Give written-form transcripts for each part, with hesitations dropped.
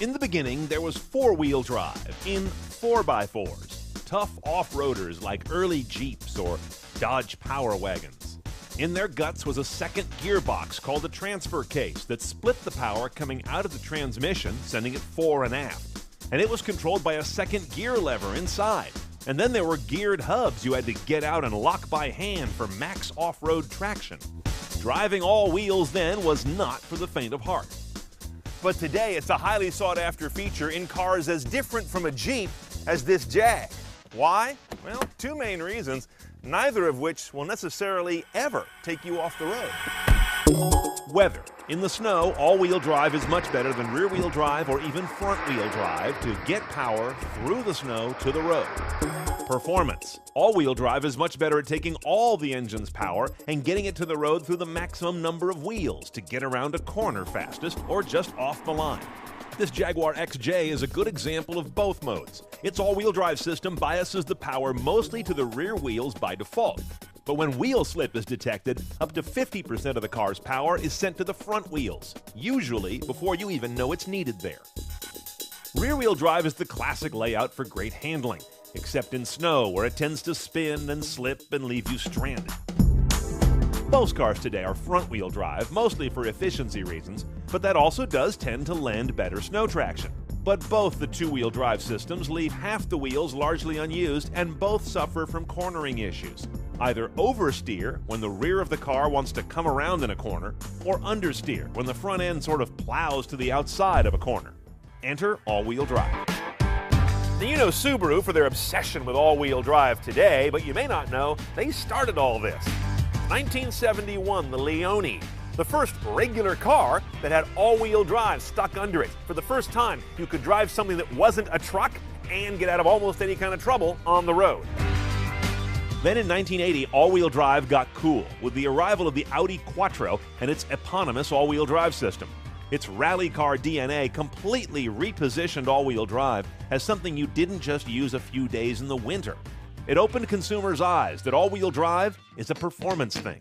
In the beginning, there was four-wheel drive in 4x4s, tough off-roaders like early Jeeps or Dodge Power Wagons. In their guts was a second gearbox called a transfer case that split the power coming out of the transmission, sending it fore and aft. And it was controlled by a second gear lever inside. And then there were geared hubs you had to get out and lock by hand for max off-road traction. Driving all wheels then was not for the faint of heart. But today it's a highly sought-after feature in cars as different from a Jeep as this Jag. Why? Well, two main reasons, neither of which will necessarily ever take you off the road. Weather. In the snow, all-wheel drive is much better than rear-wheel drive or even front-wheel drive to get power through the snow to the road. Performance. All-wheel drive is much better at taking all the engine's power and getting it to the road through the maximum number of wheels to get around a corner fastest or just off the line. This Jaguar XJ is a good example of both modes. Its all-wheel drive system biases the power mostly to the rear wheels by default. But when wheel slip is detected, up to 50% of the car's power is sent to the front wheels, usually before you even know it's needed there. Rear-wheel drive is the classic layout for great handling, except in snow where it tends to spin and slip and leave you stranded. Most cars today are front-wheel drive, mostly for efficiency reasons, but that also does tend to lend better snow traction. But both the two-wheel drive systems leave half the wheels largely unused, and both suffer from cornering issues. Either oversteer when the rear of the car wants to come around in a corner, or understeer when the front end sort of plows to the outside of a corner. Enter all-wheel drive. Now, you know Subaru for their obsession with all-wheel drive today, but you may not know they started all this. 1971, the Leone, the first regular car that had all-wheel drive stuck under it. For the first time, you could drive something that wasn't a truck and get out of almost any kind of trouble on the road. Then in 1980, all-wheel drive got cool with the arrival of the Audi Quattro and its eponymous all-wheel drive system. Its rally car DNA completely repositioned all-wheel drive as something you didn't just use a few days in the winter. It opened consumers' eyes that all-wheel drive is a performance thing.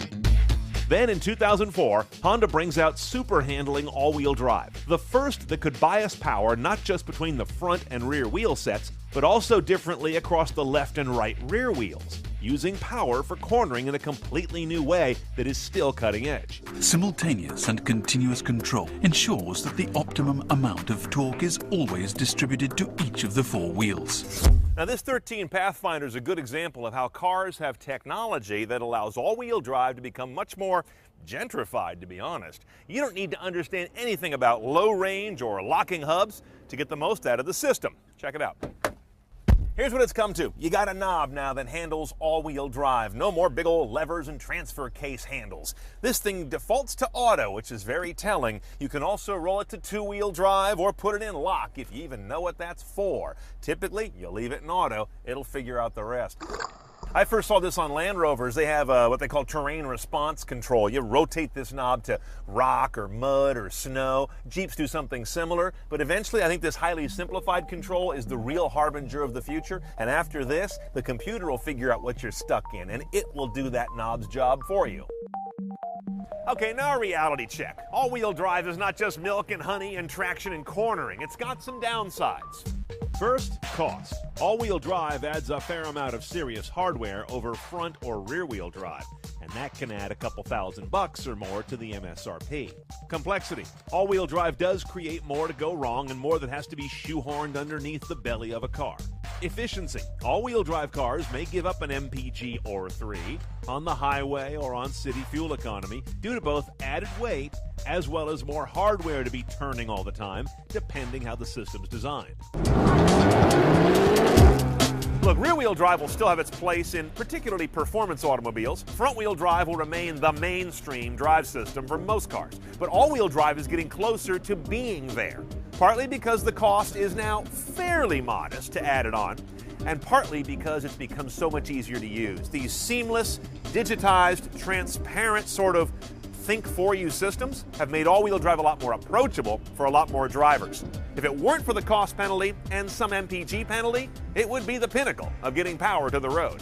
Then in 2004, Honda brings out super handling all-wheel drive, the first that could bias power not just between the front and rear wheel sets, but also differently across the left and right rear wheels, using power for cornering in a completely new way that is still cutting edge. Simultaneous and continuous control ensures that the optimum amount of torque is always distributed to each of the four wheels. Now, this 13 Pathfinder is a good example of how cars have technology that allows all-wheel drive to become much more gentrified, to be honest. You don't need to understand anything about low range or locking hubs to get the most out of the system. Check it out. Here's what it's come to. You got a knob now that handles all-wheel drive. No more big old levers and transfer case handles. This thing defaults to auto, which is very telling. You can also roll it to two-wheel drive or put it in lock if you even know what that's for. Typically, you leave it in auto. It'll figure out the rest. I first saw this on Land Rovers. They have what they call terrain response control. You rotate this knob to rock or mud or snow. Jeeps do something similar, but eventually I think this highly simplified control is the real harbinger of the future. And after this, the computer will figure out what you're stuck in, and it will do that knob's job for you. Okay, now a reality check. All-wheel drive is not just milk and honey and traction and cornering. It's got some downsides. First, cost. All-wheel drive adds a fair amount of serious hardware over front or rear-wheel drive, and that can add a couple $1,000 or more to the MSRP. Complexity. All-wheel drive does create more to go wrong and more that has to be shoehorned underneath the belly of a car. Efficiency. All-wheel drive cars may give up an MPG or 3 on the highway or on city fuel economy due to both added weight as well as more hardware to be turning all the time, depending how the system's designed. Look, rear-wheel drive will still have its place in particularly performance automobiles. Front-wheel drive will remain the mainstream drive system for most cars. But all-wheel drive is getting closer to being there, partly because the cost is now fairly modest to add it on, and partly because it's become so much easier to use. These seamless, digitized, transparent sort of think-for-you systems have made all-wheel drive a lot more approachable for a lot more drivers. If it weren't for the cost penalty and some MPG penalty, it would be the pinnacle of getting power to the road.